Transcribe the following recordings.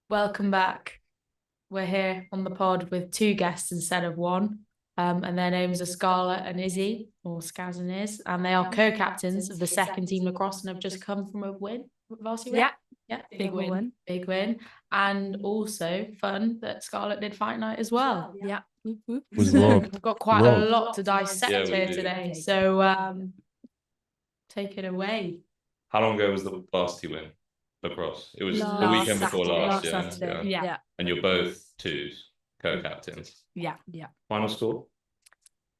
Welcome back. We're here on the pod with two guests instead of one. And their names are Scarlett and Issy, or Skaz and Iz, and they are co-captains of the second team lacrosse and have just come from a win, varsity win. Yeah, big win. Big win. And also fun that Scarlett did fight night as well. Yeah. Was long. We've got quite a lot to dissect here do. today. So take it away. How long ago was the varsity win? Lacrosse. It was the Last weekend before Saturday. last. Saturday. Yeah. And you're both twos, co-captains. Yeah. Final score?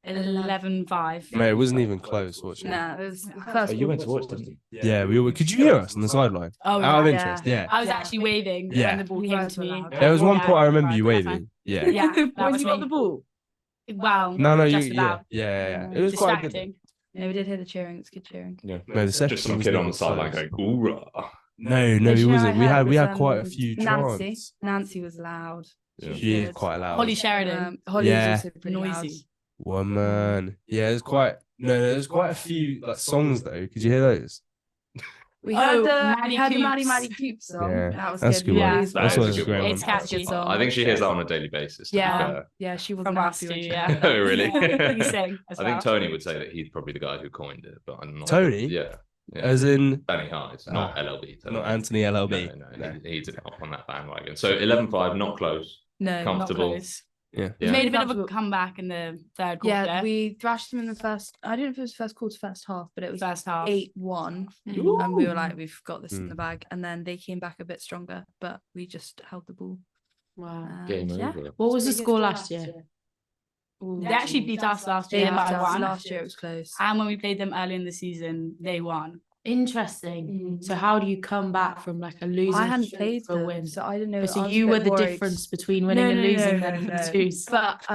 11-5. Mate, it wasn't even close watching. No, it was the first. You went to watch, didn't you? Yeah, we were. Could you hear us on the sideline? Oh, Out of yeah. interest, yeah. I was actually waving when the ball You came guys to were me. loud. There was one Yeah. point I remember you Right, waving. Yeah. Yeah, that When was you got me. the ball. Well, No, you. just Yeah, about. yeah. It was quite good. Distracting. No, we did hear the cheering. It's good cheering. Yeah. No, the second Just some was kid not on the sideline close. going, "Hoorah!" No, This he year wasn't. I We heard had was, quite a few Nancy. chants. Nancy was loud. Yeah. She is quite loud. Holly Sheridan. Holly Yeah. was also pretty loud. Noisy. One man. Yeah, there's quite. No, there's quite a few like songs though. Could you hear those? We Oh, had the Maddie Maddie Coops. Coops song. Yeah, That was that's good. a good one. Yeah. These That's were- one of the great It's ones. catchy. song. I think she hears that on a daily basis. to be Yeah. fair. Yeah, she wasn't From us happy too, when she yeah. heard that. Oh, really? You sing as I think well. Tony would say that he's probably the guy who coined it, but I'm not. Tony? Yeah. As in, Danny Hart, not LLB. not Anthony LLB. No. He didn't hop on that bandwagon. So 11-5, not close. No, Not Comfortable. close. Yeah. We Yeah. made a bit of a Comfortable. comeback in the third quarter. yeah, we thrashed them in the first. I don't know if it was first quarter, first half, but it was first half. 8-1, Ooh. and we were like, we've got this in Mm. the bag. And then they came back a bit stronger, but we just held the ball. Wow. Game And, yeah. over. What was the Pretty good score start last year? Ooh. They actually beat us last They year beat by us one. last year. It was close. And when we played them early in the season, they won. Interesting. So how do you come back from like a losing I hadn't streak played for a them, win? so I didn't know. Oh, so I was you a were bit the worried. difference between winning No, and no, losing no, then no, for the no. twos. But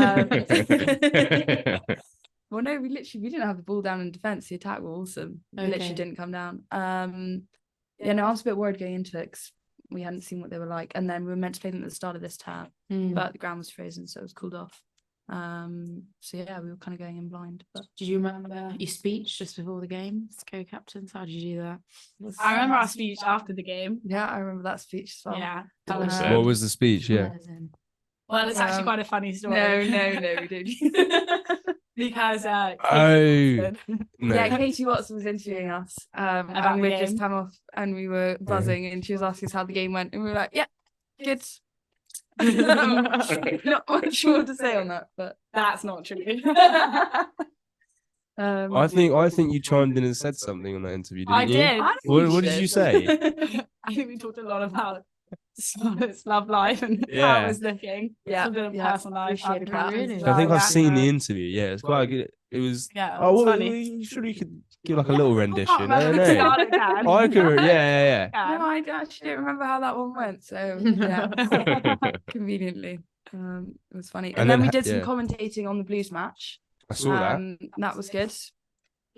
well, no, we didn't have the ball down in defense. The attack were awesome. We Okay. literally didn't come down. Yeah, no, I was a bit worried going into it because we hadn't seen what they were like, and then we were meant to play them at the start of this term, Hmm. but the ground was frozen, so it was cooled off. So yeah, we were kind of going in blind. But Did you remember your speech just before the game, as co-captains? How did you do that? I remember our speech after the game. yeah, I remember that speech as well. Yeah. What was Uh, said? What was the speech? Yeah. Well, it's actually Um, quite a funny story. No, we didn't. Because Oh. No. Yeah, Katie Watson was interviewing us, About and the we'd just game. come off, and we were buzzing, and she was asking us how the game went, and we were like, "Yeah, good." Not much more to say on that, but that's not true. I think you chimed in and said something on that interview, didn't I you? did. What did you say? I think we talked a lot about Scarlett's love life and how Yeah. it was looking. Yeah, A bit of yeah, personal life. appreciate after that. as Really? I think well, I've yeah. seen the interview. Yeah, it's quite good. It was. Yeah, Oh, it's well, funny. surely you could give like a little I can't rendition. I don't remember, know. Scarlett can. I could. Yeah. Can. no, I actually don't remember how that one went. So yeah, conveniently, it was funny. And, And then then we did some yeah. commentating on the Blues match. I saw that. That was good.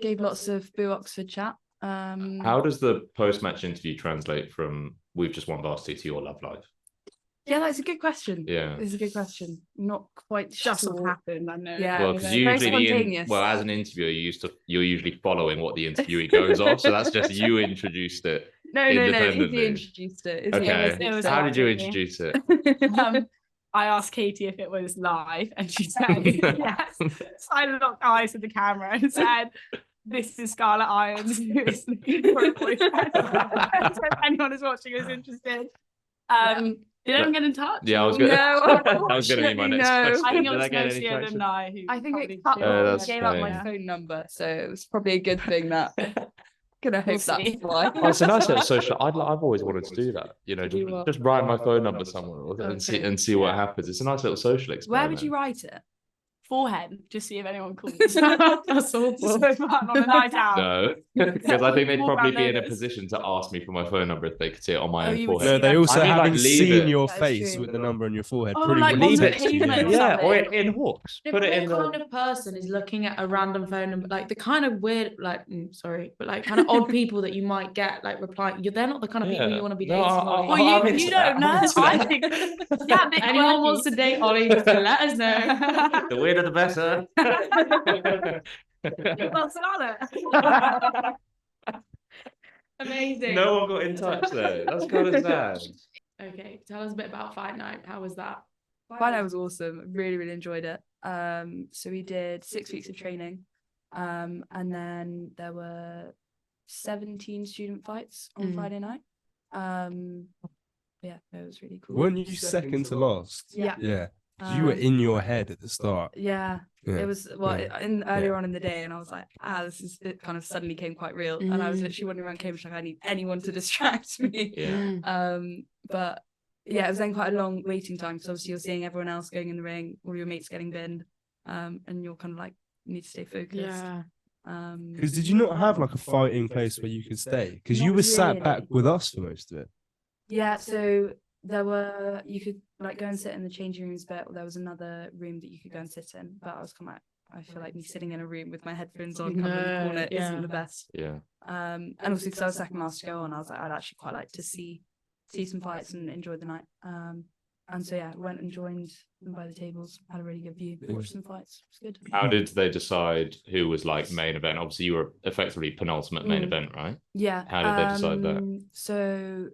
Gave lots of Boo Oxford chat. How does the post-match interview translate from "we've just won varsity" to your love life? Yeah, that's a good question. Yeah. It's a good question. Not quite Just sure. what happened. I know. Yeah. Well, because Very usually, spontaneous. as an interviewer, you're usually following what the interviewee goes off. So that's just you introduced it. No, Independently. Izzy introduced it. Izzy Okay. introduced It was How did you Absolutely. introduce it? I asked Katie if it was live, and she said yes. So I looked eyes at the camera and said, "This is Scarlett Irons, who is looking for a boyfriend." So if anyone is watching is interested. Did anyone get in touch? Yeah, I was No, going. that was going to be my unfortunately, next no. question. I think it Did was I get any mostly traction? alumni who I think probably it cut did. Oh, off. that's He gave out my fine. phone number, so it was probably a good thing that. Gonna hope We'll that's see. why. Oh, it's a nice little social. I've always wanted to do that. You know, Do what? just write my phone number somewhere and see what Yeah. happens. It's a nice little social experiment. Where would you write it? Forehead, just see if anyone calls. That's awful. So fun on a night out. No, because I think they'd Walk probably around be in a notice. position to ask me for my phone number if they could see it on my Oh, own you would forehead. No, they also I mean, like, haven't leave seen it. your That's face true. with the number on your forehead. Oh, Pretty like much. Leave on it the to you. pavement or Yeah, something. or in Hawks. No, Put but it in. what kind of person is looking at a random phone number, like the kind of weird, like sorry, but like kind of odd people that you might get like replying. They're not the kind of people Yeah. you want to be No, dating. I- Ollie. Well, I'm you into don't that. know. I'm into I that. think yeah, a bit Anyone quirky. wants to date Ollie, just let us know. The weirder, the better. Well, Scarlett. Amazing. No one got in touch though. That's kind of sad. Okay, tell us a bit about fight night. How was that? Fight night was awesome. Really, really enjoyed it. So we did 6 weeks of training. And then there were 17 student fights on Friday night. Yeah, it was really cool. Weren't you second to last? Yeah. Yeah. 'Cause you were in your head at the start. Yeah. Yeah. It was earlier on in the day, and I was like, it kind of suddenly came quite real. And I was literally wandering around Cambridge like, I need anyone to distract me. Yeah. But yeah, it was then quite a long waiting time, because obviously you're seeing everyone else going in the ring, all your mates getting binned, and you're kind of like, you need to stay focused. Yeah. Because did you not have like a fighting place where you could stay? Because you Not were sat back really. with us for most of it. Yeah, so you could like go and sit in the changing rooms, but there was another room that you could go and sit in. But I was kind of like, I feel like me sitting in a room with my headphones on, kind of in the No, corner, yeah. isn't the best. Yeah. And also because I was second last to go on, I was like, I'd actually quite like to see some fights and enjoy the night. And so yeah, went and joined them by the tables, had a really good view, watched some fights. It was good. How did they decide who was like main event? Obviously, you were effectively penultimate main event, right? Yeah. How did they decide that? So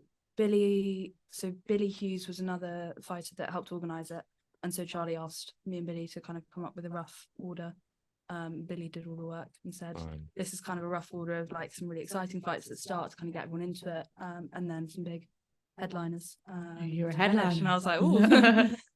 Billy Hughes was another fighter that helped organise it. And so Charlie asked me and Billy to kind of come up with a rough order. Billy did all the work and said, Fine. this is kind of a rough order of like some really exciting fights at the start to kind of get everyone into it. And then some big headliners. You're a to finish. headliner. And I was like, oh,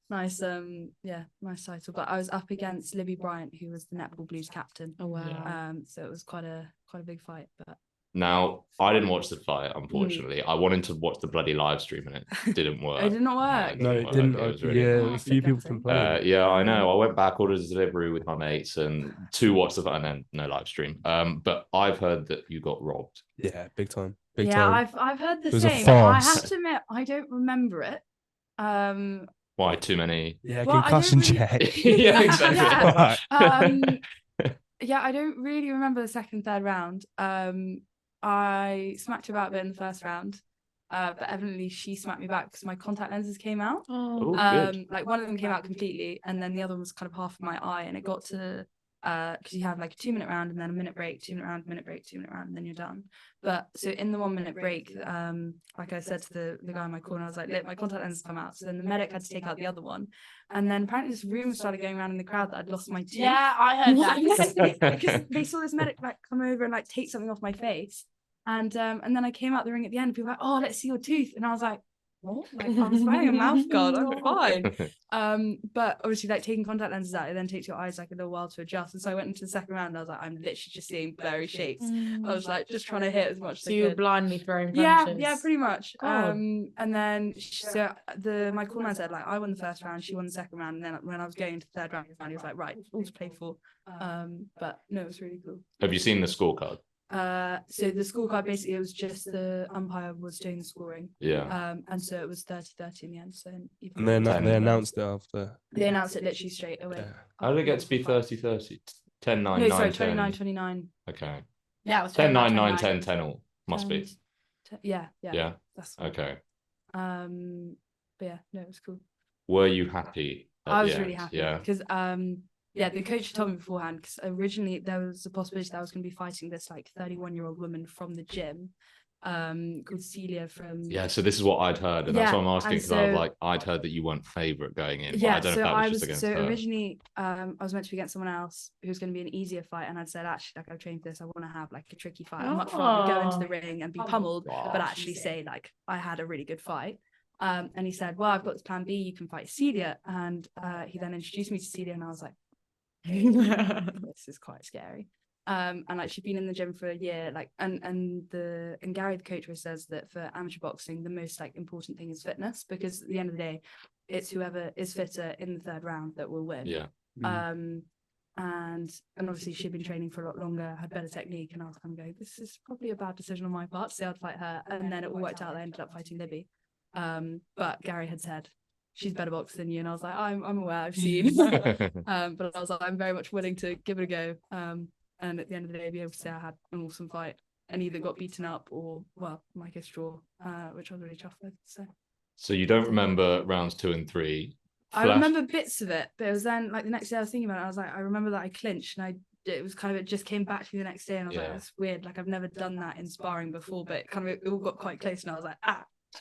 nice. Nice title. But I was up against Libby Bryant, who was the Netball Blues captain. Oh wow. So it was quite a big fight. But Now, I didn't watch the fight, unfortunately. I wanted to watch the bloody live stream and it didn't work. it did not work. No, it work. didn't. It was really Yeah, hard. a few people complained. Yeah, I know. I went back, ordered a delivery with my mates and to watch the fight, and then no live stream. But I've heard that you got robbed. Yeah, big time. Big Yeah, time. I've heard the It was a same. I farce. have to admit, I don't remember it. Why too many? Yeah, Well, I don't concussion really- check. Yeah, exactly. Yeah. Right. Yeah, I don't really remember the second, third round. I smacked her about a bit in the first round, but evidently she smacked me back because my contact lenses came out. Oh. Good. Like one of them came out completely, and then the other one was kind of half of my eye, and it got to because you have like a 2-minute round and then a minute break, 2-minute round, minute break, 2-minute round, and then you're done. But so in the 1-minute break, like I said to the guy in my corner, I was like, look, my contact lenses come out. So then the medic had to take out the other one, and then apparently this rumor started going around in the crowd that I'd lost my tooth. Yeah, I heard that. Because they saw this medic like come over and like take something off my face, and then I came out the ring at the end and people were like, oh, let's see your tooth, and I was like, what? Like, I'm wearing a mouth guard, I'm fine. But obviously like taking contact lenses out, it then takes your eyes like a little while to adjust, and so I went into the second round and I was like, I'm literally just seeing blurry shapes. I was like just trying to hit as much as So I you were could. blindly throwing Yeah, punches. pretty much. God. And then my call man said like I won the first round, she won the second round, and then when I was going to the third round, he was like, right, all to play for. But no, it was really cool. Have you seen the scorecard? So the scorecard basically, it was just the umpire was doing the scoring. Yeah. And so it was 30-30 in the end. So even And then Ten. they announced it after. they announced it literally straight away. Yeah. How did it get to be 30-30? 10, 9, No, 9, sorry, 10. 29-29. Okay. Yeah, it was 10, 9, 29, 9, 10, 10 all. Must be. Yeah. Yeah. That's Okay. but yeah, no, it was cool. Were you happy? at I the was really end? happy Yeah. because the coach told me beforehand, because originally there was a possibility that I was going to be fighting this like 31-year-old woman from the gym called Celia from Yeah, so this is what I'd heard, and that's Yeah, what I'm asking, and because I was so- like, I'd heard that you weren't favourite going in. But Yeah, I don't so know if that I was was just against so her. originally I was meant to be against someone else who was going to be an easier fight, and I'd said actually like I've trained for this, I want to have like a tricky fight. I'd much rather go into the ring and be pummeled, but actually say like I had a really good fight. And he said, well, I've got this plan B, you can fight Celia. And he then introduced me to Celia, and I was like, this is quite scary. And like she'd been in the gym for a year, like and Gary the coach always says that for amateur boxing the most like important thing is fitness, because at the end of the day it's whoever is fitter in the third round that will win. Yeah. And obviously she'd been training for a lot longer, had better technique, and I was kind of going, this is probably a bad decision on my part to say I'd fight her, and then it all worked out. I ended up fighting Libby, but Gary had said she's better boxer than you, and I was like, I'm aware, I've seen. But I was like, I'm very much willing to give it a go, and at the end of the day be able to say I had an awesome fight and either got beaten up or, well, my case draw, which I was really chuffed with. So you don't remember rounds 2 and 3? I remember bits of it, but it was then like the next day I was thinking about it, I was like, I remember that I clinched, and it was kind of, it just came back to me the next day, and I was like, Yeah. that's weird, like I've never done that in sparring before, but it all got quite close, and I was like,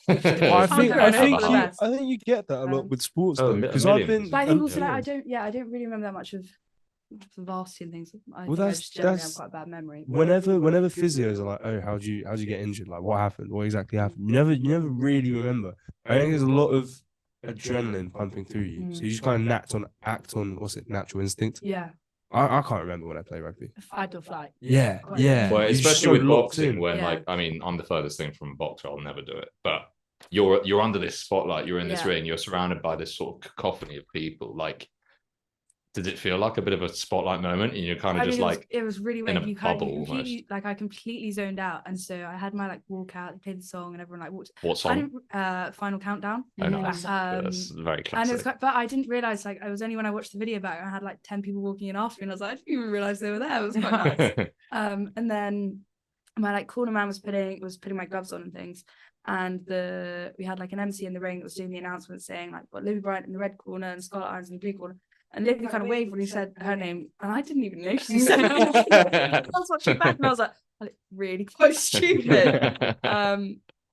I I'm think going I over think the you best. I think you get that a lot with sports Oh, though, a because I've million. been. But I think um, also like yeah. I don't really remember that much of the varsity and things. I Well, think I that's- just generally that's- have quite a bad memory. Whenever physios are like, oh, how'd you get injured? Like, what happened? What exactly happened? You never really remember. I think there's a lot of adrenaline pumping through you, so you just kind of act on what's it, natural instinct. Yeah, I can't remember when I play rugby. Fight or flight. Yeah, Quite yeah. Well, You're especially so with locked boxing, in. when Yeah. like, I mean, I'm the furthest thing from a boxer. I'll never do it. But you're under this spotlight. You're in this Yeah. ring. You're surrounded by this sort of cacophony of people. Like, did it feel like a bit of a spotlight moment? And you're kind of I just mean, like, it was really in weird. a You kind of bubble completely like I completely zoned out, and so I had my like walkout, played the song, and everyone like walked. what I song? didn't Final Countdown. Oh, nice. Um, That's very And it classic. was quite, but I didn't realize like I was only when I watched the video back, I had like 10 people walking in after me, and I was like, I didn't even realize they were there. It was quite nice. And then my like corner man was putting my gloves on and things, and we had like an MC in the ring that was doing the announcement saying like, got Libby Bryant in the red corner and Scarlett Irons in the blue corner. And Libby kind of waved when he said her name, and I didn't even know she said it. I was watching back and I was like, I look really quite stupid.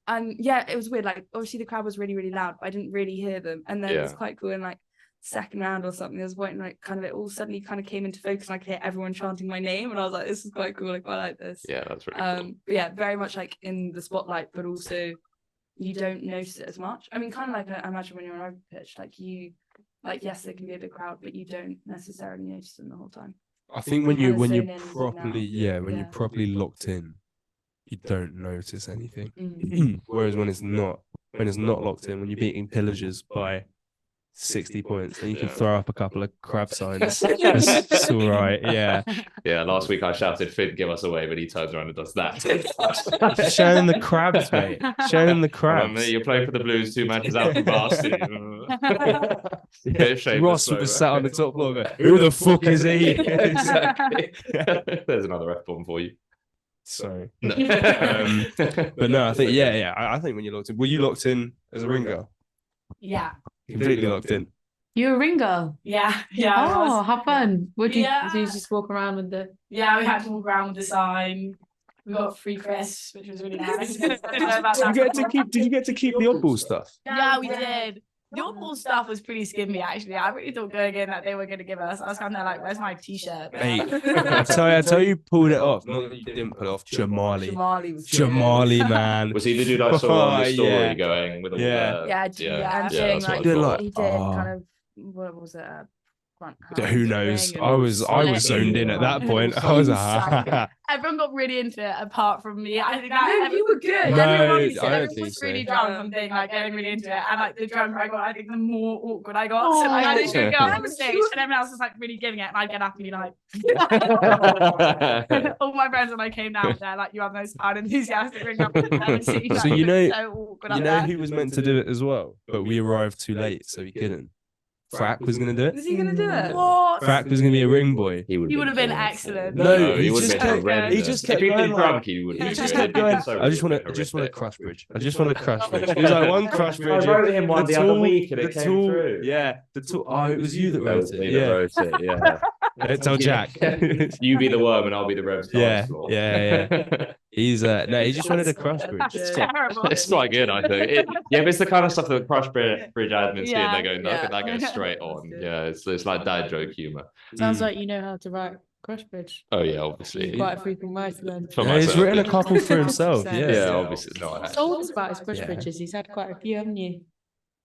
And yeah, it was weird. Like obviously the crowd was really, really loud, but I didn't really hear them. And then it was Yeah. quite cool in like second round or something. There was one like kind of it all suddenly kind of came into focus, and I could hear everyone chanting my name, and I was like, this is quite cool. I quite like this. Yeah, that's really cool. But yeah, very much like in the spotlight, but also you don't notice it as much. I mean, kind of like I imagine when you're on a rugby pitch, like yes, there can be a big crowd, but you don't necessarily notice them the whole time. I think when Kinda you're zone in and zone properly out. when Yeah. you're properly locked in, you don't notice anything. Mm. Whereas when it's not locked in, when you're beating pillagers by 60 points, then you can Yeah. throw up a couple of crab signs. It's all right. Yeah. Yeah, last week I shouted, Finn, give us away, but he turns around and does that. Show them the crabs, mate. Show them the Crabs. crabs. You're playing for the Blues, 2 matches out from varsity. Ross would have sat on the top floor going, who the fuck is he? Exactly. There's another F-bomb for you. Sorry. No. But no, I think, I think when you're locked in, were you locked in as a ring girl? Yeah. Completely locked in. You're a ring girl. Yeah. I Oh, was. how fun. Would you Yeah. do you just walk around with the Yeah, we had to walk around with the sign. We got free crisps, which was really nice. Did you get to keep the oddball stuff? Yeah, we did. The oddball stuff was pretty skimmy, actually. I really thought going in that they were going to give us. I was kind of like, where's my t-shirt? Mate, I tell you, pulled it off. Not that you didn't pull it off. Jamali, man. Was he the dude I saw on the Oh, story yeah. going with all Yeah. the... Yeah, Yeah, and yeah, doing that's what I like, thought. he did Oh. kind of what was it? Front Who hand knows? ring I and was solid zoned in at that and point. I was inside. Everyone got really into it apart from me. I think No, that you were good. No, everyone, I don't everyone think was so. really drunk on being like getting really into it, and like the drunker I got, I think the more awkward I got. So like I literally go on the stage, and everyone else was like really giving it, and I'd get up and be like, all my friends when I came down there, like you have those unenthusiastic ring up. So you know- so awkward You up know there. who was meant to do it as well, but we arrived too late, so he couldn't. Frack was gonna do it. Was he gonna do it? What? Frack was gonna be a ring boy. He would have been excellent. No, he he would just have been kept- horrendous. he just kept If he'd going been like- drunk, he would He have just been kept going. so I just want to horrific. crush bridge. I just want to crush bridge. It was like one crush bridge. I wrote him one the other week and it the came tool, through. Yeah, the tool. Oh, it was you that That wrote was it. me that Yeah, wrote it, yeah. don't tell Jack. You be the worm and I'll be the Revs Yeah, dance floor. yeah. He's no, he just wanted a crush bridge. That's Yeah. terrible. It's quite good, I think. Yeah, but it's the kind of stuff that Crush Bridge admins see and Yeah, they go, no, yeah. that goes straight on. good. Yeah, it's like dad joke humor. sounds like you know how to write crush bridge. Oh yeah, You're obviously. quite a frequent writer then. For Yeah, he's myself, written a yeah. couple for himself. Yeah, Yeah. Yeah, obviously. No, I He's have. told us about his crush Yeah. bridges. He's had quite a few, haven't you?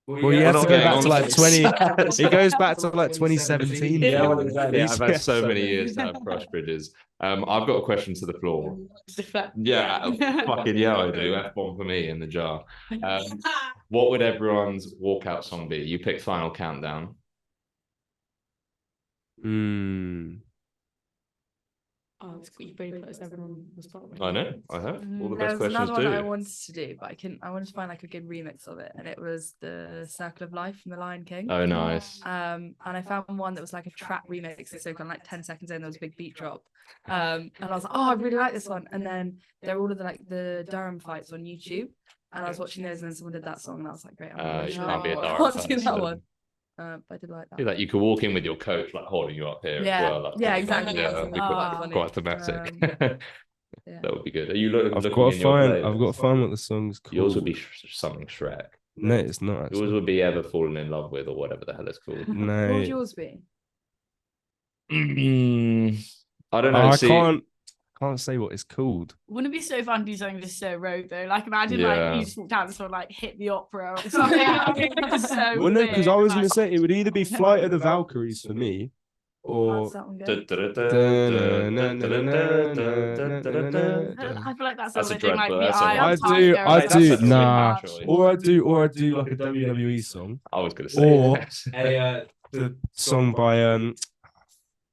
Well, you have We're to not go getting back to on like to 20. He goes back to like 2017. Yeah, now. well, exactly. I've had He's- so many years to have Crush Bridges. I've got a question to the floor. Deflect. Yeah, fucking yeah, I do. F1 for me in the jar. What would everyone's walkout song be? You pick Final Countdown. Oh, it's cool. You pretty put us everyone on the spot. I know, I have. All the There best was questions another one I do. wanted to do, but I wanted to find like a good remix of it, and it was the Circle of Life from The Lion King. Oh, nice. And I found one that was like a trap remix, so kind of like 10 seconds in there was a big beat drop. And I was like, oh, I really like this one. And then there were all of the Durham fights on YouTube, and I was watching those, and then someone did that song, and I was like, great, You sure can't be a I Durham want to do fan, that so- one. But I did like that. Do that. You could walk in with your coach, like holding you up here Yeah. as well. That'd Yeah, be exactly. Yeah, That's that'd be quite quite, funny. quite thematic. Yeah. That would be good. Are you looking? I've looking got to in your find. playlist? I've got to find what the song's called. Yours would be something Shrek. No, it's not. Yours Actually. would be Ever Fallen in Love With, or whatever the hell it's called. No. What would yours be? I don't know. I See, can't say what it's called. Wouldn't it be so fun to do something just so rogue though? Like imagine Yeah. like you just walked out and sort of like hit the opera or something. I think that's so Well, no, because I weird, was going like- to say it would either be Flight of the Valkyries for me, or How's that one go? I feel like that's That's the a thing, like dreadful- the that's a eye I on do, Tiger, I like, do, that's so nah. much. Or I do like a WWE song, I was going to say. or the song by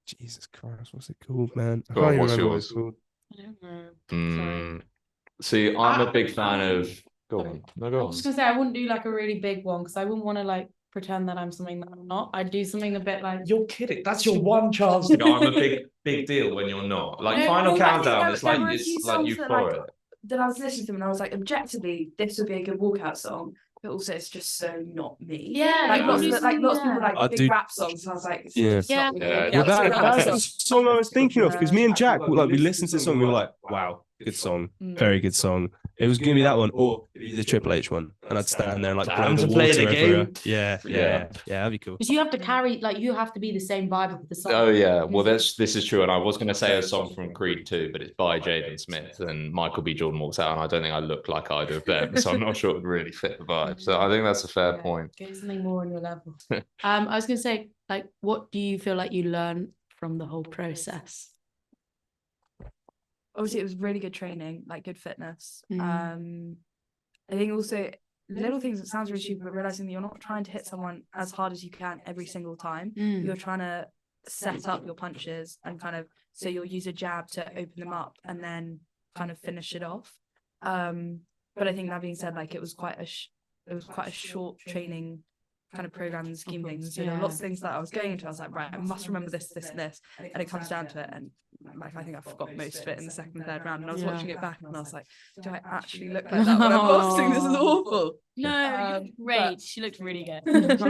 Jesus Christ, what's it called, man? I Go on, can't even what's remember what yours? it's called. I don't know. Mm. See, I'm a big fan of. Go on. No, I go on. was just gonna say I wouldn't do like a really big one because I wouldn't want to like pretend that I'm something that I'm not. I'd do something a bit like You're kidding. That's your one chance to go. I'm a big deal when you're not. Like No, Final well, I think Countdown, it's there like were a few it's like songs that, euphoric. That I was listening to them and I was like, objectively, this would be a good walkout song, but also it's just so not me. Yeah, Like you lots do of something, lots of people yeah. like I big do- rap songs, and I was like, it's Yeah. just not really a Yeah, walkout Well, song. that's the song I was thinking of because me and Jack, like, we listened to the song, we were like, wow, good song, very good song. It was gonna be that one or the Triple H one, and I'd stand there and like blow Time the to play water the everywhere. game. Yeah, that'd be cool. because you have to carry like you have to be the same vibe of the song. Oh yeah, well this is true, and I was going to say a song from Creed 2, but it's by Jaden Smith, and Michael B. Jordan walks out, and I don't think I look like either of them, so I'm not sure it would really fit the vibe. So I think that's a fair point. Get something more on your level. I was gonna say, like, what do you feel like you learn from the whole process? Obviously, it was really good training, like good fitness. Mm. I think also little things that sounds really stupid, but realizing that you're not trying to hit someone as hard as you can every single time. You're trying to set up your punches and kind of so you'll use a jab to open them up and then kind of finish it off. But I think that being said, like it was quite a short training kind of program and scheme things. So there were lots of things that I was going into. I was like, right, I must remember this, this, and this. And it comes down to it. And like I think I forgot most of it in the second and third round. And I was watching it back and I was like, do I actually look like that when I'm boxing? This is awful. No, But- great. She looked really good.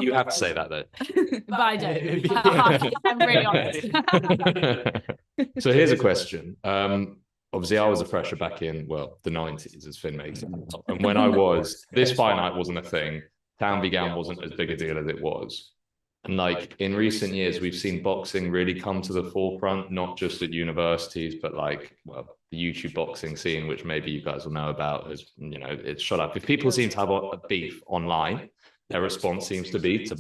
You have to say that though. But I don't. I'm really honest. So here's a question. Obviously, I was a fresher back in, well, the 90s, as Finn makes it. And when I was, this fight night wasn't a thing. Town v Gown wasn't as big a deal as it was. And like in recent years, we've seen boxing really come to the forefront, not just at universities, but like, well, the YouTube boxing scene, which maybe you guys will know about, has, you know, it's shot up. If people seem to have a beef online, their response seems to be to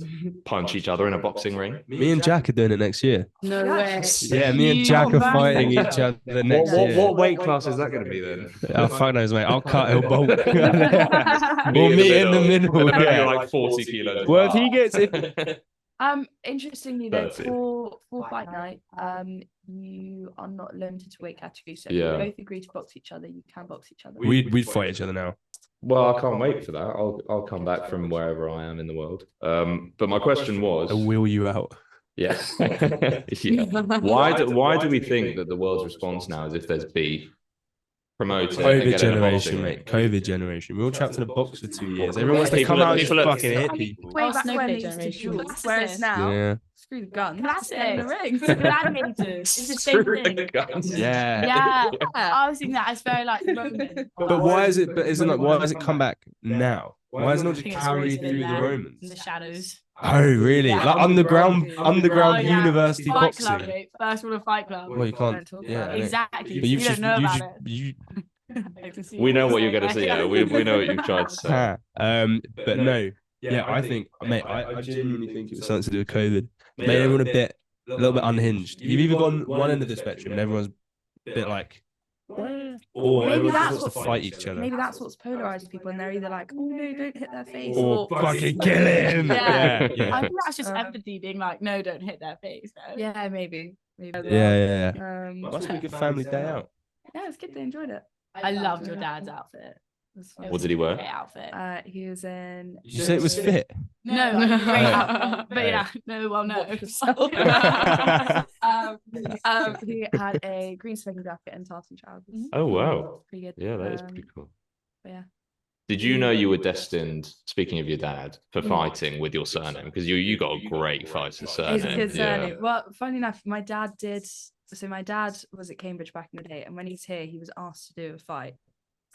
punch each other in a boxing ring. Me and Jack are doing it next year. No way. Yeah, me and Jack are fighting each other next year. weight class is that going to be then? Oh, fuck knows, mate. I'll cut, he'll bulk. We'll meet in the middle. You're Yeah. like 40 kilos. Well, if he gets it, Interestingly though, Perfect. for fight night, you are not limited to weight categories. So if Yeah. you both agree to box each other, you can box each other. we'd fight each other now. Well, I can't wait for that. I'll come back from wherever I am in the world. But my question was, I'll wheel you out. yeah, yeah. Why do we think that the world's response now is if there's beef, promote it, and COVID get in a generation, boxing mate. ring? COVID generation. We all trapped in a box for 2 years. Everyone wants to come out and just fucking hit people. Way Oh, back when they Snowflake used to generation. duel, whereas now, Yeah. screw the gun, Classic. get in the ring. Gladiators. It's the same Screw the thing. guns. Yeah. Yeah. I was thinking that it's very like Roman. But why is it? But isn't like why has it come back now? Why has it not I just think it's always carried been through the there. Romans? In the shadows. Oh, really? Yeah. Like underground Oh, yeah. university Fight Club, boxing. mate. First rule of Fight Club. Well, you can't. Don't talk Yeah, about it. Exactly. But you you don't know about it. you I can see We know what you're you're going to say. Yeah, we know what you've tried to say. But no, yeah, I think, mate, I genuinely think it was something to do with COVID. Made everyone a little bit unhinged. You've either gone one end of the spectrum and everyone's a bit like, or Maybe everyone just that's wants to what- fight each other. Maybe that's what's polarized people, and they're either like, "Oh no, don't hit their face," Or fucking kill him. Yeah. Yeah. I think that's just Um, empathy being like, no, don't hit their face. No. yeah, maybe. Yeah. Must be a good family day out. Yeah, it's good. They enjoyed it. I loved your dad's outfit. What did he wear? Great outfit. He was in. Did you say it was fit? No, like, great outfit. But yeah, no, well, no. He had a green smoking jacket and tartan trousers. Oh, wow. Pretty good. Yeah, that is pretty cool. Yeah. Did you know you were destined, speaking of your dad, for fighting with your surname? Because you got a great fighter's surname. It's a good Yeah. surname. Well, funny enough, my dad did So my dad was at Cambridge back in the day, and when he was here, he was asked to do a fight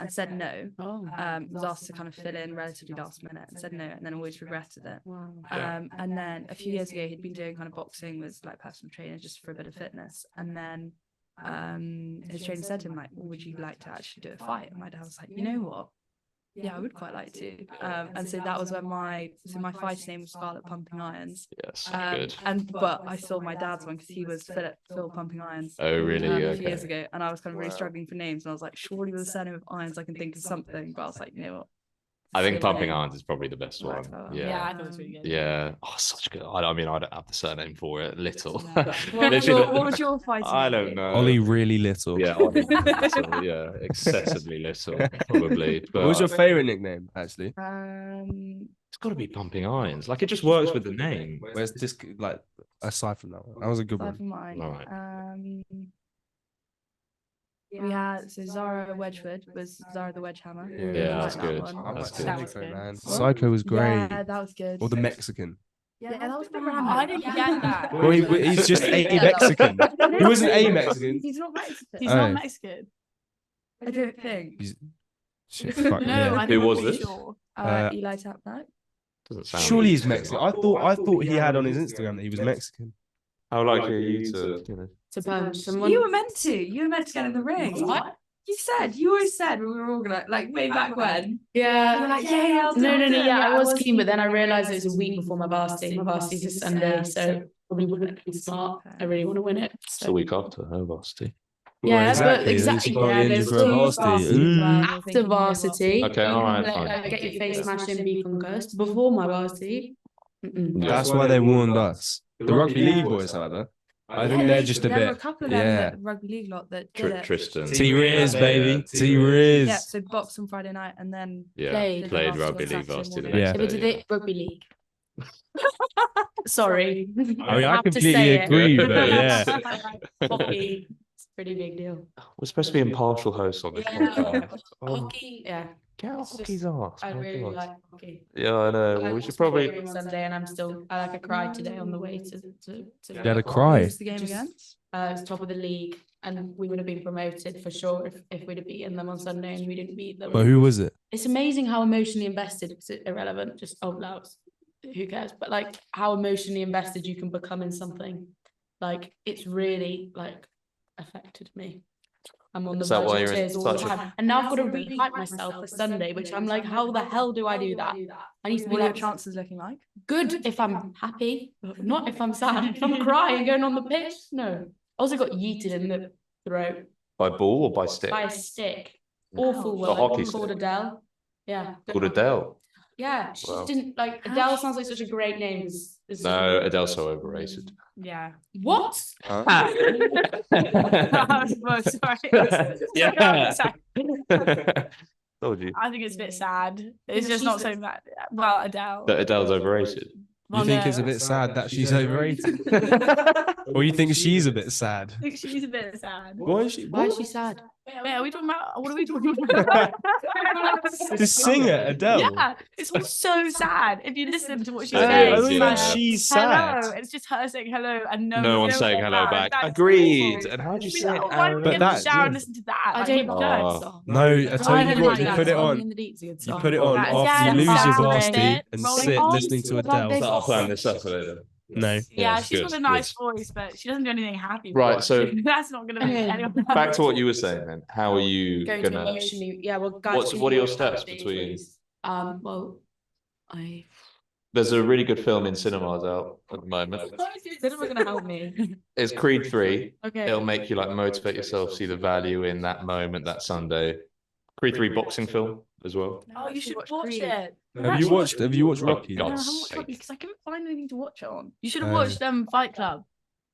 and said no. Was asked to kind of fill in relatively last minute and said no, and then always regretted it. And then a few years ago, he'd been doing kind of boxing with like personal trainers just for a bit of fitness. And then his trainer said to him, like, would you like to actually do a fight? And my dad was like, you know what? Yeah, I would quite like to. And so that was when my fighter's name was Scarlett Pumping Irons. Yes, good. But I saw my dad's one because he was Phil Pumping Irons. Oh, really? A few years ago, and I was kind of really struggling for names, and I was like, surely with a surname of Irons, I can think of something. But I was like, you know what? I think Pumping Irons is probably the best one. Yeah, I thought it was really good. Yeah. Oh, such good. I mean, I don't have the surname for it. Little. What was your fighting I name? don't know. Ollie really little. Yeah, Ollie little, yeah, excessively little, probably. But What was your favourite nickname, actually? it's got to be Pumping Irons. Like, it just works with the name. Where's this, like, aside from that one? That was a good Aside one. from mine. All right. We had Zara Wedgwood was Zara the Wedgehammer. Yeah, that's that good. one. I That's like good. That was Psycho, good. man. What? Psycho was great. Yeah, that was good. Or the Mexican. Yeah, that was the I didn't get that. Well, he's just a Mexican. He wasn't a Mexican. He's not Mexican. He's Oh. not Mexican. I don't think. Shit, fuck, No, yeah. I Who think was I'm pretty this? sure. Eli Tapnack. Doesn't sound. Surely he's Mexican. I thought he had on his Instagram that he was Mexican. How likely are you to, you know? To punch someone. You were meant to. You were meant to get in the ring. What? You always said when we were organised, like way back when. Yeah. You were like, yeah, I'll do No, it. yeah, I was keen, but then I realised it was a week before my varsity. My varsity's this Sunday, so probably wouldn't be smart. I really want to win it. It's a week after her varsity. Yeah, Well, but then exactly. she can't Yeah, be there's injured for a two varsity. after varsity. Okay, all right, Like, fine. get your face smashed and be concussed. Before my varsity. Yeah. That's why they warned us. The rugby league boys, however. I think they're just a There were a bit. couple of them Yeah. that rugby league lot that did it. Tristan. T-Riz, baby. T-Riz. Yeah, so box on Friday night and then Yeah, Played. played Did rugby the league varsity the varsity Yeah. next If it day. did it, rugby league. Sorry. I mean, I have to completely say it. agree, but yeah. Hockey. It's a pretty big deal. We're supposed to be impartial hosts on this podcast. Hockey, yeah. Get out It's just- hockey's arse. I my really God. like hockey. Yeah, I know. I We should watched probably. the game on Sunday, and I cried today on the way to You had a cry. who's the game Just- against? it's top of the league, and we would have been promoted for sure if we'd have beaten them on Sunday, and we didn't beat them. But who was it? It's amazing how emotionally invested. It's irrelevant. Just louds. Who cares? But like how emotionally invested you can become in something, like it's really like affected me. I'm on the Is that verge why of you're in tears all the such a- time, and now I've got to rehype myself for Sunday, which I'm like, how the hell do I do that? I need to be What are your like chances looking like? good if I'm happy, not if I'm sad. If I'm crying going on the pitch, no. I also got yeeted in the throat By ball or by stick? by a stick. Awful The hockey word called stick. Adele. Yeah. Called Adele. Yeah, she Wow. just didn't like Adele. Sounds like such a great name. No, Adele's so overrated. Yeah. What? Well, sorry. Yeah. Sorry. Told you I think it's a bit sad. It's Yeah, just not she's- so bad. Well, Adele. that Adele's overrated. You think it's a bit sad that she's overrated? Or you think she's a bit sad? I think she's a bit sad. Why is she? Why is she sad? Wait, are we talking about? What are we talking about? The singer, Adele. Yeah, it's all so sad. If you listen to what she's Hey, saying, I don't yeah. know like, she's hello. sad. It's just her saying hello and No one's saying hello back. That's Agreed. awful. And how'd you We say it? don't want But to get in the that- shower and yeah. listen to that. I Like, don't you know. Oh. No, I tell I you don't what, like you that put it song. on. In the Deep's a good You song. put it on That is after you sad. lose your Sad. varsity and Rolling sit on. listening to Like Adele. this. I'll plan this up later. No. Yeah, it's she's good, got a nice good. voice, but she doesn't do anything happy. Right, for us. so- that's not going to make Okay. anyone Back to what you were saying then. How are you Going to gonna? emotionally, yeah. Well, guys, What are your steps between? Well, I. There's a really good film in cinemas out at the moment. They're never gonna help me. It's Creed 3. Okay. It'll make you like motivate yourself, see the value in that moment, that Sunday. Creed 3 boxing film as well. Oh, you should watch Creed. it. Have you watched Rocky? God. No, I haven't watched Rocky because I couldn't find anything to watch it on. You should have watched Fight Club.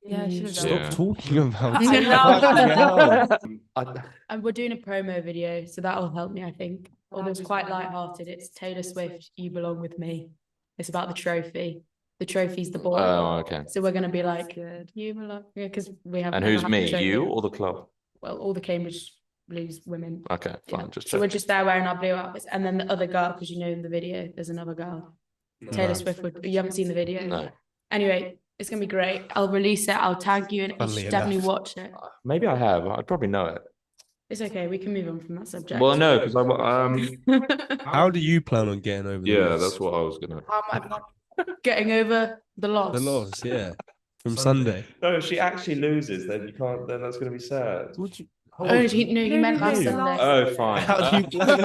Yeah, I should have Stop done. Yeah. talking about I it. know. I- And we're doing a promo video, so that'll help me, I think. Although it's quite light-hearted. It's Taylor Swift, You Belong With Me. It's about the trophy. The trophy's the boy. Oh, okay. So we're gonna be like, Good. you belong, yeah, because we have. And never who's had the me? trophy. You or the club? Well, all the Cambridge Blues women. Okay, Yeah. fine. Just So we're check. just there wearing our blue outfits, and then the other girl, because you know in the video, there's another girl. Taylor Swift would. You haven't seen the video. No. Anyway, It's gonna be great. I'll release it. I'll tag you, and you Funnily should definitely enough. watch it. Maybe I have. I'd probably know it. It's okay. We can move on from that subject. Well, no, because I How do you plan on getting over the yeah, loss? that's what I was gonna. How am I getting over the loss? The loss, yeah. From Sunday. No, if she actually loses, then you can't. Then that's gonna be sad. Would you? Oh, he meant last no. Sunday. Oh, fine. How do you plan?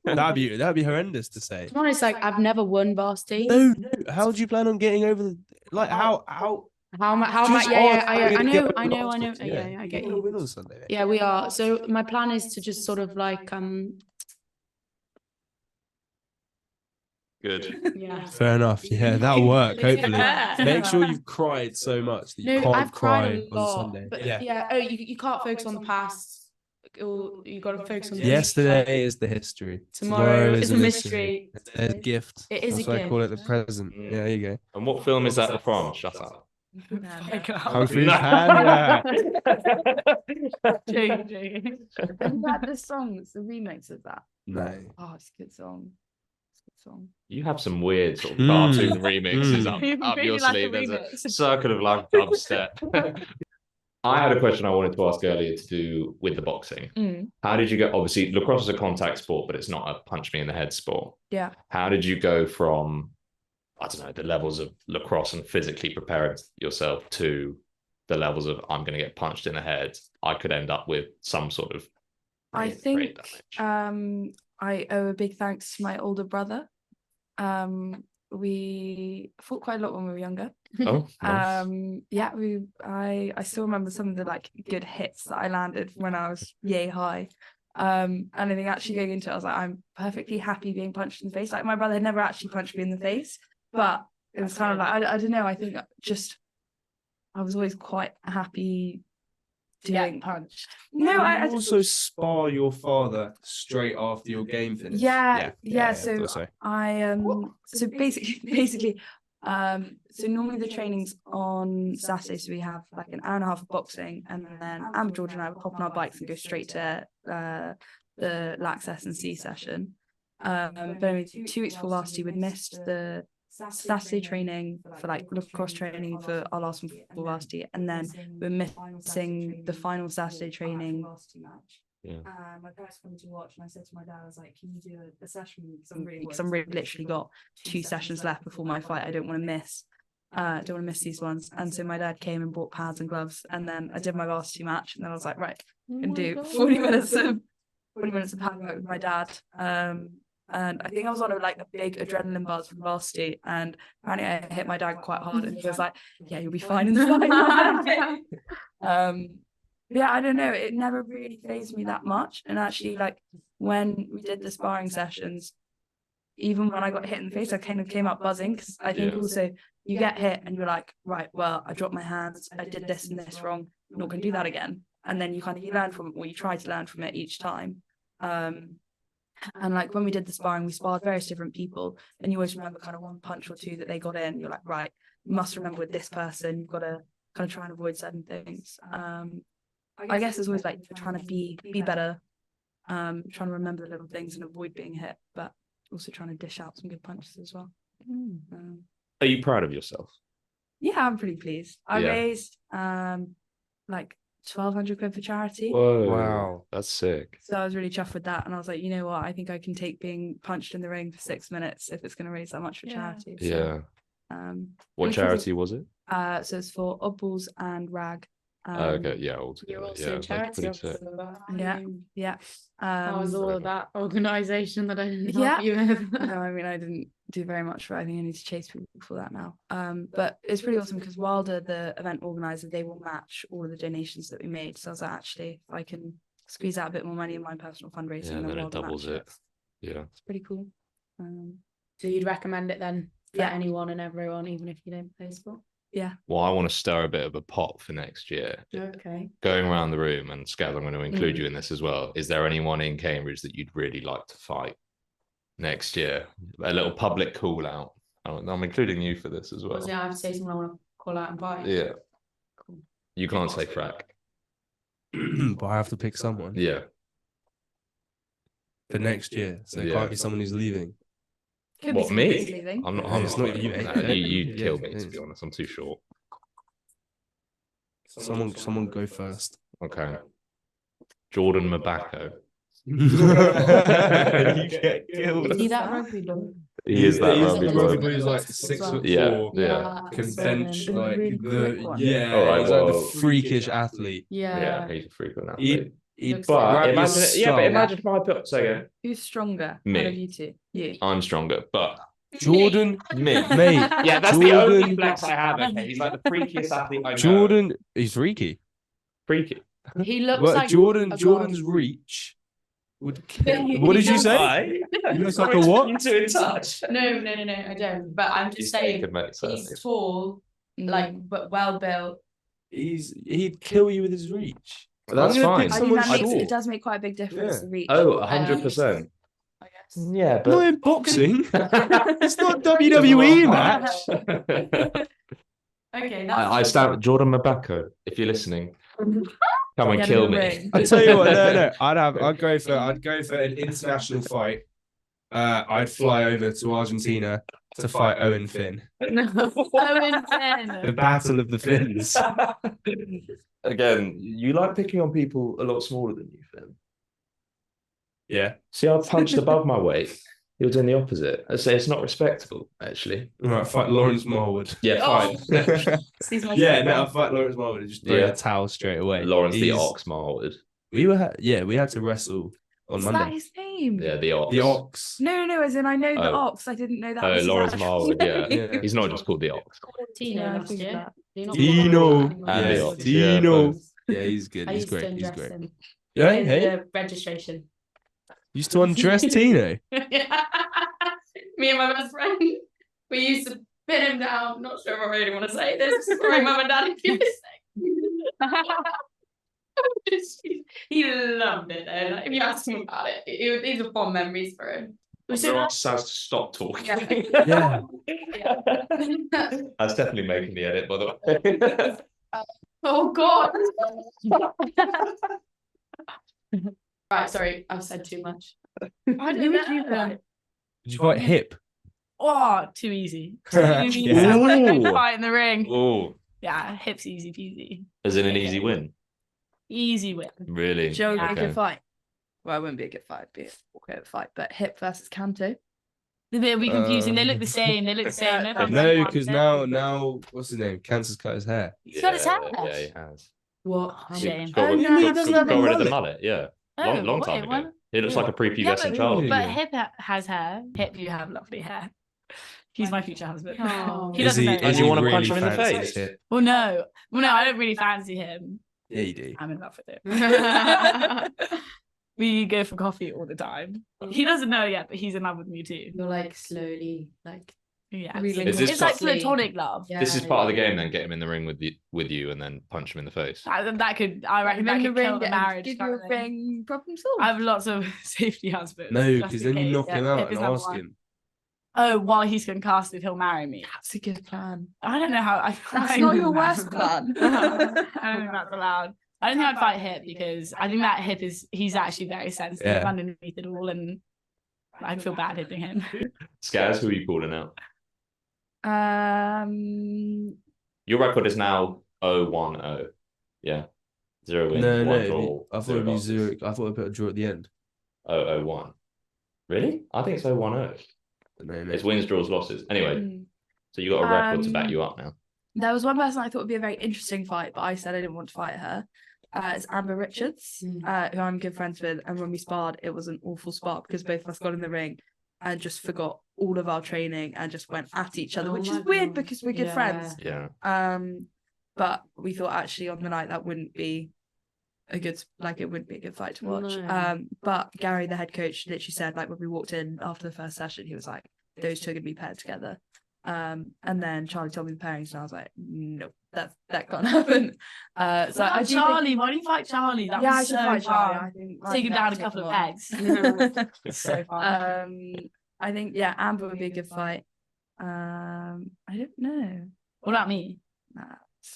No, that'd be horrendous to say. To be honest, like I've never won varsity. No. How do you plan on getting over the how? How am I? Just Yeah, ask I me to know. get I know. lost. Yeah, I get We're gonna you. win on Sunday. Yeah, we are. So my plan is to just sort of like Good. yeah. Fair enough. Yeah, that'll work. Hopefully, Yeah. make sure you've cried so much that you No, can't I've cry cried a on lot. Sunday. But Yeah. yeah. Oh, you can't focus on the past. Or you got to focus on the Yesterday is the history. Tomorrow is a mystery. There's a gift. It is That's a why I call it the gift. present. Mm. Yeah, there you go. And what film is that from? Shut up. Kung Fu Panda. Joking. Isn't that the song? It's the remix of that. No. Oh, it's a good song. It's a good song. You have some weird sort of Mm. cartoon remixes Mm. up Really your like a sleeve. There's remix. a Circle of Life dubstep. I had a question I wanted to ask earlier to do with the boxing. Mm. How did you go? Obviously, lacrosse is a contact sport, but it's not a punch me in the head sport. Yeah. How did you go from, I don't know, the levels of lacrosse and physically preparing yourself to the levels of I'm going to get punched in the head? I could end up with some sort of I brain think damage. I owe a big thanks to my older brother. We fought quite a lot when we were younger. Oh, nice. Yeah, I still remember some of the like good hits that I landed when I was yay high. And I think actually going into it, I was like, I'm perfectly happy being punched in the face. Like my brother had never actually punched me in the face, but it was kind of like I don't know. I think just I was always quite happy doing punch. No, I also spar your father straight after your game finish. Yeah. I So thought so. so basically, so normally the training's on Saturday, so we have like an hour and a half of boxing, and then Amber, George, and I would hop on our bikes and go straight to the Lacrosse and C session. But only 2 weeks before varsity, we'd missed the Saturday training for like lacrosse training for our last one for varsity, and then we're missing the final Saturday training. Yeah. My parents wanted to watch, and I said to my dad, I was like, "Can you do a session?" Because I'm really literally got 2 sessions left before my fight. I don't want to miss. Don't want to miss these ones. And so my dad came and bought pads and gloves, and then I did my varsity match, and then I was like, right, I can do 40 minutes of pad work with my dad. And I think I was on a big adrenaline buzz from varsity, and apparently I hit my dad quite hard, and he was like, "Yeah, you'll be fine in the fight." Yeah, I don't know. It never really fazed me that much. And actually, like when we did the sparring sessions, even when I got hit in the face, I kind of came up buzzing, because I think also you get hit and you're like, right, well, I dropped my hands, I did this and this wrong, I'm not going to do that again. And then you learn from it, or you try to learn from it each time. And like when we did the sparring, we sparred various different people, and you always remember kind of one punch or two that they got in. You're like, right, you must remember with this person, you've got to kind of try and avoid certain things. I guess it's always like trying to be better, trying to remember the little things and avoid being hit, but also trying to dish out some good punches as well. Are you proud of yourself? Yeah, I'm pretty pleased. I Yeah. raised like 1,200 quid for charity. Whoa, Wow. that's sick. So I was really chuffed with that, and I was like, you know what, I think I can take being punched in the ring for 6 minutes if it's going to raise that much for charity. So, Yeah. What because charity was it? So it's for Oddballs and Rag. Okay, yeah, all You're together. also Yeah, a that's charity pretty officer. sick. Yeah. How was all of that organisation that I didn't Yeah. help you with? No, I mean, I didn't do very much for it. I think I need to chase people for that now. But it's pretty awesome because Wilder, the event organizer, they will match all of the donations that we made. So I was like, actually, if I can squeeze out a bit more money in my personal fundraising, Yeah, then it Wilder doubles match it. Yeah. It's pretty cool. So you'd recommend it then for Yeah. anyone and everyone, even if you don't play sport? Well, I want to stir a bit of a pot for next year. Okay. Going around the room, and Scaz, I'm going to include you in this as well. Is there anyone in Cambridge that you'd really like to fight next year? A little public call out. I'm including you for this as well. I have to say someone I want to call out and buy. Yeah. You can't say Frack. But I have to pick someone Yeah. for next year. So it Yeah. can't be someone who's leaving. Could be What, someone who's me? leaving. I'm not. No, I'm it's not not you, no, mate. you'd Yeah, kill me, it to is. be honest. I'm too short. Someone go first. Okay. Jordan Mabako. You get killed. Is he that rugby boy? He is that He's rugby the boy. rugby boy who's like 6'4". Yeah. Can so bench then- like really quick one. yeah. All right, he's like well- the freakish athlete. Yeah. He's a frequent He'd athlete. he'd Looks But grab your imagine, skull. imagine if I put. Say again. Who's stronger Me. out of you two? You. I'm stronger, but Jordan, me. mate. Yeah, that's the only Jordan- flex I have. Okay, he's like the freakiest athlete I know. Jordan, he's freaky. Freaky. He looks Well, like Jordan's reach would kill. What did you say? He looks like a what? You two in touch. No, I don't. But I'm just saying, Could make sense. he's tall, like, but well built. He'd kill you with his reach. But that's I'm gonna fine. pick I think someone that makes short. it does make quite a big difference. Yeah. The reach. Oh, 100%. I guess. Yeah, Not in boxing. It's not a WWE match. Okay, I stand Jordan Mabako. If you're listening, come and Get in kill the me. ring. I tell you what, no. I'd go for an international fight. I'd fly over to Argentina to fight Owen Finn. Owen Finn. The battle of the Finns. Again, you like picking on people a lot smaller than you, Finn. Yeah. See, I punched above my weight. You're doing the opposite. I say it's not respectable, actually. All right, fight Lawrence Marwood. Yeah, Oh. fine. Yeah, no, I'll fight Lawrence Marwood and just throw Yeah. the towel straight away. Lawrence the He's- Ox Marwood. We had to wrestle on Is Monday. that his name? Yeah, the Ox. The Ox. No, as in I know the Oh. Ox. I didn't know that. Oh, was his Lawrence actual Marwood, yeah. name. Yeah. He's not just called the Ox. Tino Yeah, I last figured year. that. Do you not Dino. follow him? And Yes, the Ox. Dino. both. Yeah, he's good. I He's used to great. He's undress great. him. Yeah, Here's hey. the registration. Used to undress Tino. Me and my best friend, we used to pin him down. Not sure if I really want to say this. Sorry, mum and dad, if you're listening. He loved it though. Like, if you ask him about it, these are fond memories for him. So Ox has to stop talking. Yeah. That's definitely making the edit, by the way. Oh God. Right, sorry, I've said too much. I don't know. Did you fight Hip? Oh, too easy. Too Yeah. easy. Ooh. Fight in the ring. Oh, Yeah, hips easy peasy. as in an easy win. Easy win. Really? Joe would be a Okay. good fight. Well, it wouldn't be a good fight. It'd be a walkover fight. But Hip versus Kanto. A bit be confusing. They look the same. They look the same. Yeah, Everyone's No, like, because now, what's his name? Cancer's cut his hair. He's got his hair. Yeah, he has. What? Shame. Got, Oh, rid- no, he got- doesn't got have a rid of the mullet. mullet, yeah. Oh, Long time wait, ago. He looks like a prepubescent but- child. But Hip has hair. Hip, you have lovely hair. He's my future husband. Oh. He doesn't know. And is you he wanna really punch him in the fancy face? Hip? Well, no, I don't really fancy him. Yeah, you do. I'm in love with him. We go for coffee all the time. He doesn't know yet, but he's in love with me too. You're like slowly, like Yeah, Really Is this it's like softly. platonic love. Yeah, This is part of the yeah. game then, get him in the ring with you and then punch him in the face. That could, I reckon, Him that in the could kill ring the and marriage. give kind you of a thing. ring. Problem solved. I have lots of safety husbands. No, just because in then you case. knock him Yeah, out Hip is and number ask one. him. Oh, while he's concussed, if he'll marry me. That's a good plan. I don't know how. That's not your worst plan. I don't think that's allowed. I don't think I'd fight Hip because I think that Hip he's actually very sensitive Yeah. underneath it all, and I feel bad hitting him. Scaz, who are you calling out? Your Your record is now 0-1-0. Yeah. 0 wins, No, 1 no. draw. I thought it'd be zero. I thought I'd put a draw at the end. 0-0-1. Really? I think it's 0-1-0. No, mate. It's wins, draws, losses. Anyway, so you got a record to back you up now. There was one person I thought would be a very interesting fight, but I said I didn't want to fight her. It's Amber Richards, who I'm good friends with. And when we sparred, it was an awful spar because both of us got in the ring and just forgot all of our training and just went at each other, Oh which my is weird God. because we're good Yeah. friends. Yeah. But we thought actually on the night that wouldn't be a good, like it wouldn't be a good fight to watch. No. But Gary, the head coach, literally said like when we walked in after the first session, he was like, those two are gonna be paired together. And then Charlie told me the pairings, and I was like, no, that can't happen. So I do Charlie, think, why do you fight Charlie? That yeah, I was should so fight Charlie. fun. I think Take him down a couple of pegs. It's so fun. I think Amber would be a good fight. I don't know. What about me? Nah.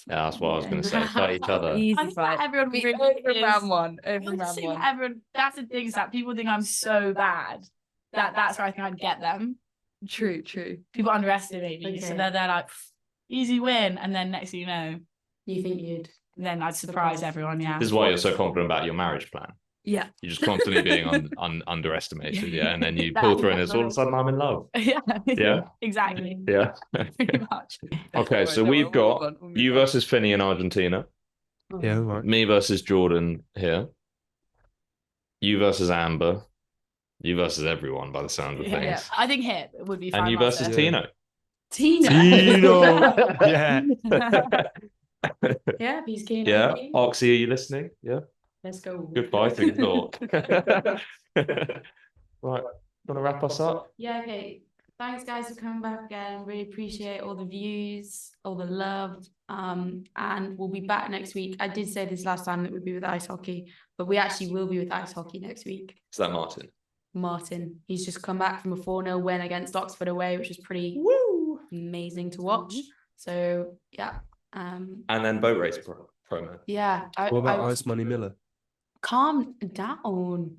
Yeah, that's what I was going to say. Fight each other. Easy I think fight. that everyone Be really over is. round one. Over I'm round saying one. everyone, that's the thing is that people think I'm so bad that's where I think I'd get them. True. People underestimate me. So Okay. they're like, easy win. And then next thing you know, You think you'd? then I'd surprise everyone. Yeah. This is why you're so confident about your marriage plan. Yeah. You're just constantly being underestimated, yeah. And then you pull through, and it's all of a sudden I'm in love. Yeah. Yeah. Exactly. Yeah. Pretty much. Okay, so we've got you versus Finney in Argentina, Yeah, right. me versus Jordan here, you versus Amber, you versus everyone by the sound of Yeah. things, I think hip would be fine. and you versus Yeah. Tino. Tino. Yeah. Yeah, if he's keen. Yeah, Okay. Oxy, are you listening? Yeah. Let's go. Goodbye to your talk. Right, want to wrap us up? Yeah, okay. Thanks, guys, for coming back again. Really appreciate all the views, all the love. And we'll be back next week. I did say this last time that we'd be with ice hockey, but we actually will be with ice hockey next week. Is that Martin? Martin, he's just come back from a 4-0 win against Oxford away, which was pretty amazing to watch. So yeah. And then boat race promo. Yeah. What about Ice Money Miller? Calm down.